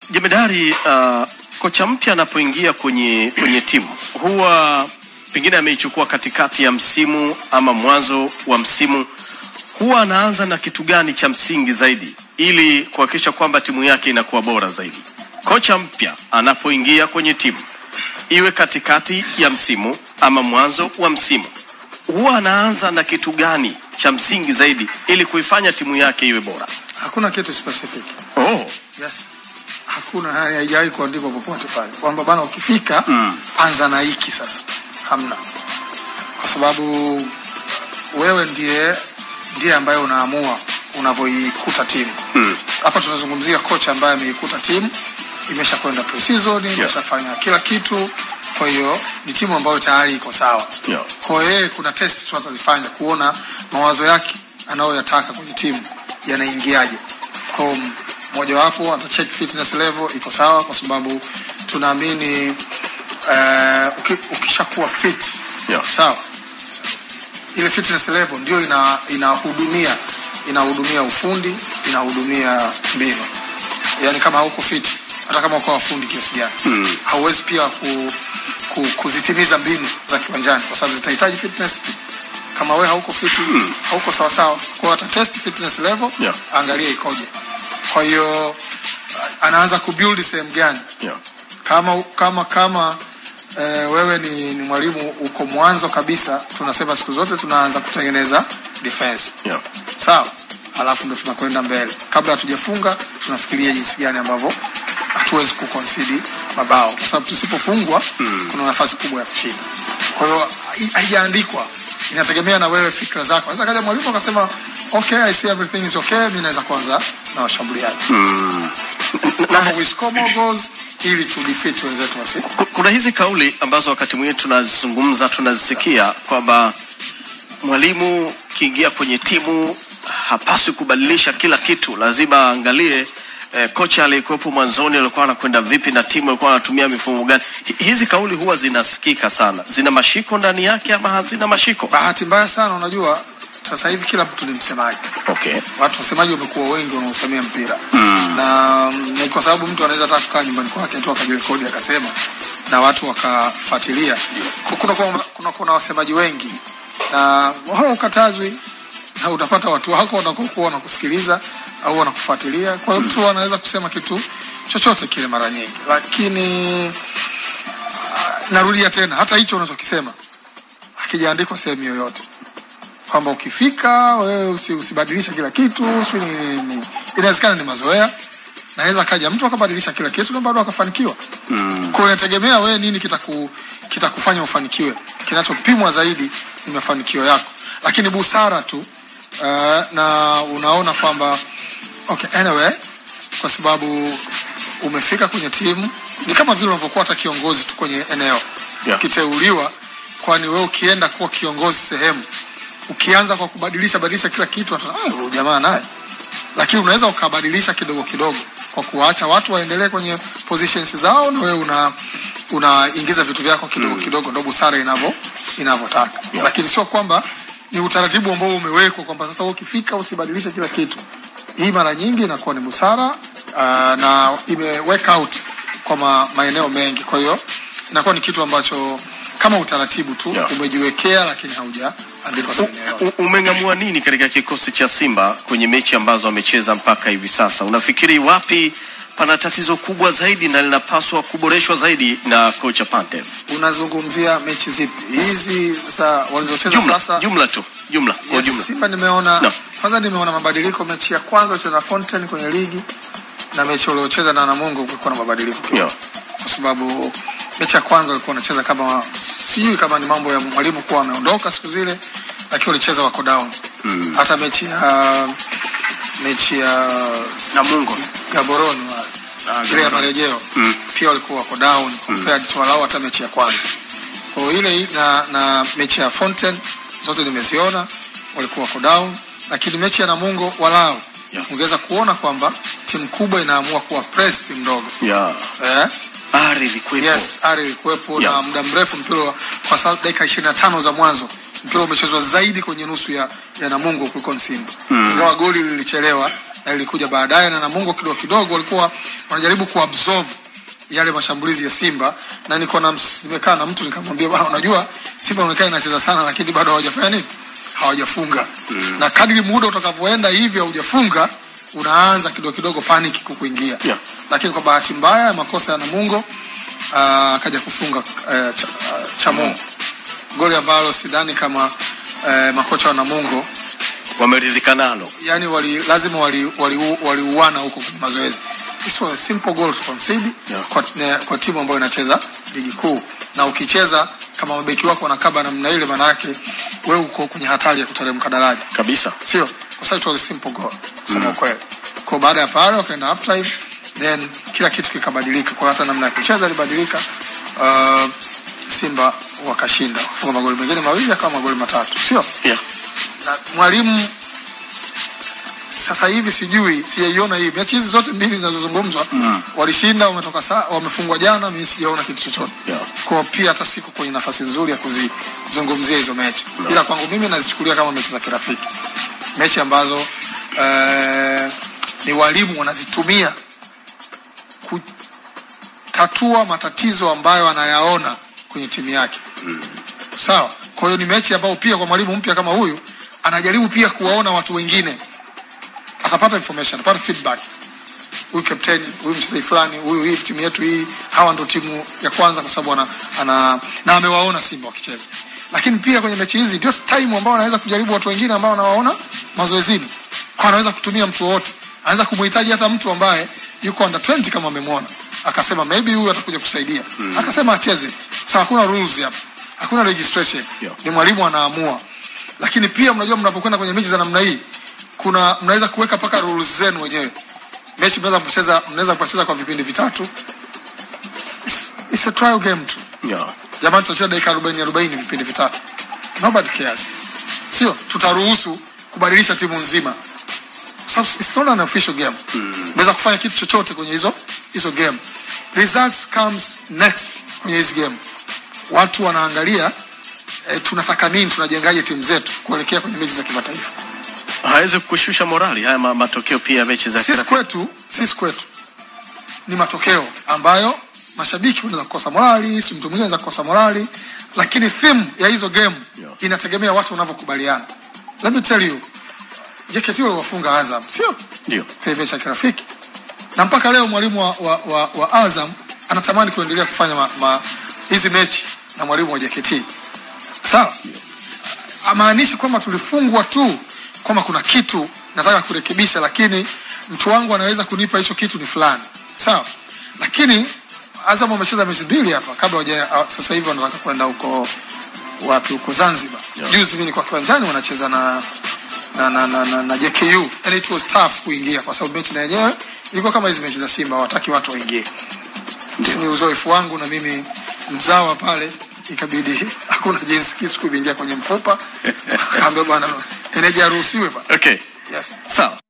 Jemedari, kocha mpya anapoingia kwenye timu huwa pengine ameichukua katikati ya msimu ama mwanzo wa msimu, huwa anaanza na kitu gani cha msingi zaidi ili kuhakikisha kwamba timu yake inakuwa bora zaidi? Kocha mpya anapoingia kwenye timu, iwe katikati ya msimu ama mwanzo wa msimu, huwa anaanza na kitu gani cha msingi zaidi ili kuifanya timu yake iwe bora? Hakuna kitu specific. Oh. Yes. Hakuna, haijawahi kuandikwa popote pale kwamba bana ukifika anza na hiki sasa. Hamna. Kwa sababu wewe ndiye ambaye unaamua unavyoikuta timu. Hapa tunazungumzia kocha ambaye ameikuta timu, imeshakwenda pre-season, imeshafanya kila kitu. Kwa hiyo ni timu ambayo tayari iko sawa. Kwa hiyo kuna test tunazozifanya kuona mawazo yake anayoyataka kwenye timu yanaingiaje. Kwa mmoja wapo ata check fitness level iko sawa, kwa sababu tunaamini ukishakuwa fit sawa, ile fitness level ndio inahudumia ufundi, inahudumia mbinu. Yani kama hauko fit, hata kama uko fundi kiasi gani, hauwezi pia kuzitimiza mbinu za kiwanjani kwa sababu zitahitaji fitness. Kama wewe hauko fit, hauko sawa sawa. Kwa hiyo test fitness level, angalia ikoje. Kwa hiyo anaanza kubuild sehemu gani? Kama wewe ni mwalimu uko mwanzo kabisa, tunasema siku zote tunaanza kutengeneza defense. Sawa? Alafu ndo tunakwenda mbele. Kabla hatujafunga tunafikiria jinsi gani ambavyo hatuwezi kuconcede mabao. Kwa sababu tusipofungwa kuna nafasi kubwa ya kushinda. Kwa hiyo haijaandikwa, inategemea na wewe fikra zako. Sasa kaja mwalimu akasema okay, I see everything is okay, mimi naweza kuanza na washambuliaji. Na we score more goals ili to defeat wenzetu wasi. Kuna hizi kauli ambazo wakati mwingine tunazungumza, tunazisikia kwamba mwalimu kiingia kwenye timu hapaswi kubadilisha kila kitu, lazima angalie kocha aliyekuwepo mwanzoni alikuwa anakwenda vipi na timu alikuwa anatumia mifumo gani. Hizi kauli huwa zinasikika sana. Zina mashiko ndani yake ama hazina mashiko? Bahati mbaya sana, unajua sasa hivi kila mtu ni msemaji. Okay. Watu wasemaji wamekuwa wengi wanaosemea mpira. Na ni kwa sababu mtu anaweza hata kukaa nyumbani kwake tu akajirekodi akasema na watu wakafuatilia. Kuna wasemaji wengi na wao ukatazwi, na utapata watu wako wanakokuwa wanakusikiliza au wanakufuatilia. Kwa hiyo mtu anaweza kusema kitu chochote kile mara nyingi. Lakini narudia tena, hata hicho unachokisema hakijaandikwa sehemu yoyote kwamba ukifika wewe usibadilisha kila kitu. Inawezekana ni mazoea, naweza kaja mtu akabadilisha kila kitu na bado akafanikiwa. Kwa inategemea wewe nini kitakufanya ufanikiwe. Kinachopimwa zaidi ni mafanikio yako. Lakini busara tu na unaona kwamba okay, anyway, kwa sababu umefika kwenye timu, ni kama vile unavyokuwa hata kiongozi tu kwenye eneo. Ukiteuliwa, kwani wewe ukienda kuwa kiongozi sehemu, ukianza kwa kubadilisha kila kitu, huyu jamaa naye. Lakini unaweza ukabadilisha kidogo kidogo kwa kuacha watu waendelee kwenye positions zao, na wewe unaingiza vitu vyako kidogo kidogo, ndio busara inavyotaka. Lakini sio kwamba ni utaratibu ambao umewekwa kwamba sasa ukifika usibadilishe kila kitu. Hii mara nyingi inakuwa ni busara na imeweka out kwa maeneo mengi. Kwa hiyo inakuwa ni kitu ambacho kama utaratibu tu umejiwekea, lakini haujaandikwa sehemu. Umengamua nini katika kikosi cha Simba kwenye mechi ambazo amecheza mpaka hivi sasa? Unafikiri wapi pana tatizo kubwa zaidi na linapaswa kuboreshwa zaidi na kocha Pantev? Unazungumzia mechi zipi? Hizi za walizocheza sasa? Jumla. Kwa jumla. Simba kwanza nimeona mabadiliko. Mechi ya kwanza walicheza na Fountain kwenye ligi, na mechi waliocheza na Namungo kulikuwa na mabadiliko. Kwa sababu mechi ya kwanza walikuwa wanacheza kama sijui kama ni mambo ya mwalimu kuwa ameondoka siku zile, lakini walicheza wako down. Hata mechi ya Namungo Gaborone ile ya marejeo pia walikuwa wako down compared to walao hata mechi ya kwanza. Kwa hiyo ile na mechi ya Fountain zote nimeziona walikuwa wako down, lakini mechi ya Namungo walao ungeweza kuona kwamba timu kubwa inaamua kuwa press timu ndogo. Ari ilikuwepo. Na muda mrefu mpira kwa sababu dakika 25 za mwanzo mpira umechezwa zaidi kwenye nusu ya Namungo kuliko Simba. Ingawa goli lilichelewa ilikuja baadaye, na Namungo kidogo kidogo walikuwa wanajaribu kuabsorb yale mashambulizi ya Simba, na nimekaa na mtu nikamwambia bwana, unajua Simba unakaa inacheza sana lakini bado hawajafanya nini, hawajafunga. Na kadri muda utakavyoenda hivi haujafunga, unaanza kidogo kidogo panic kukuingia. Lakini kwa bahati mbaya makosa ya Namungo akaja kufunga Chamo, goli ambalo sidhani kama makocha wa Namungo wameridhika nalo. Yani lazima waliuana huko kwenye mazoezi. This was a simple goal to concede kwa timu ambayo inacheza ligi kuu, na ukicheza kama mabeki wako wanakaba namna ile, maana yake wewe uko kwenye hatari ya kuteremka daraja kabisa, sio? Kwa sababu it was a simple goal kusema kweli. Kwa baada ya pale wakaenda half time, then kila kitu kikabadilika, kwa hata namna ya kucheza ilibadilika. Simba wakashinda kufunga magoli mengine mawili kama magoli matatu, sio? Na mwalimu sasa hivi sijaiona hii mechi hizi zote mbili zinazozungumzwa, walishinda, wamefungwa jana, mimi sijaona kitu chochote. Kwa pia hata siku kwenye nafasi nzuri ya kuzizungumzia hizo mechi. Ila kwangu mimi nazichukulia kama mechi za kirafiki. Mechi ambazo ni walimu wanazitumia kutatua matatizo ambayo anayaona kwenye timu yake. Sawa? Kwa hiyo ni mechi ambayo pia kwa mwalimu mpya kama huyu anajaribu pia kuwaona watu wengine. Atapata information, atapata feedback. Huyu captain, huyu mchezaji fulani, huyu hii timu yetu hii, hawa ndio timu ya kwanza, kwa sababu na amewaona Simba wakicheza. Lakini pia kwenye mechi hizi ndio time ambao anaweza kujaribu watu wengine ambao anawaona mazoezini. Kwa anaweza kutumia mtu wote. Anaweza kumhitaji hata mtu ambaye yuko under 20 kama amemwona. Akasema maybe huyu atakuja kusaidia. Akasema acheze. Sasa hakuna rules hapa. Hakuna registration. Ni mwalimu anaamua. Lakini pia mnajua mnapokwenda kwenye mechi za namna hii, mnaweza kuweka paka rules zenu wenyewe. Mechi mnaweza kucheza kwa vipindi vitatu. It's a trial game tu. Jamani, tutacheza dakika 40 vipindi vitatu. Nobody cares. Sio, tutaruhusu kubadilisha timu nzima. So it's not an official game. Mnaweza kufanya kitu chochote kwenye hizo game. Results comes next kwenye hizo game. Watu wanaangalia tunataka nini, tunajengaje timu zetu kuelekea kwenye mechi za kimataifa. Haiwezi kushusha morali haya matokeo pia mechi za kirafiki. Sisi kwetu ni matokeo ambayo mashabiki wanaweza kukosa morali, si mtu mwingine anaweza kukosa morali, lakini theme ya hizo game inategemea watu wanavyokubaliana. Let me tell you, JKT waliwafunga Azam, sio? Ndio. Kwa mechi ya kirafiki. Na mpaka leo mwalimu wa Azam anatamani kuendelea kufanya hizi mechi na mwalimu wa JKT. Sawa? Amaanishi kwamba tulifungwa tu, kwamba kuna kitu nataka kurekebisha, lakini mtu wangu anaweza kunipa hicho kitu ni fulani. Sawa? Lakini Azam wamecheza mechi mbili hapa kabla sasa hivi wanataka kwenda huko huko Zanzibar. Juzi mimi nilikuwa kiwanjani wanacheza na JKU, and it was tough kuingia kwa sababu mechi na yenyewe ilikuwa kama hizi mechi za Simba, hawataki watu waingie. Ni uzoefu wangu na mimi mzawa pale, ikabidi hakuna jinsi kisu kuingia kwenye mfupa. Akaambia bwana, energy haruhusiwi bwana. Okay. Yes. Sawa.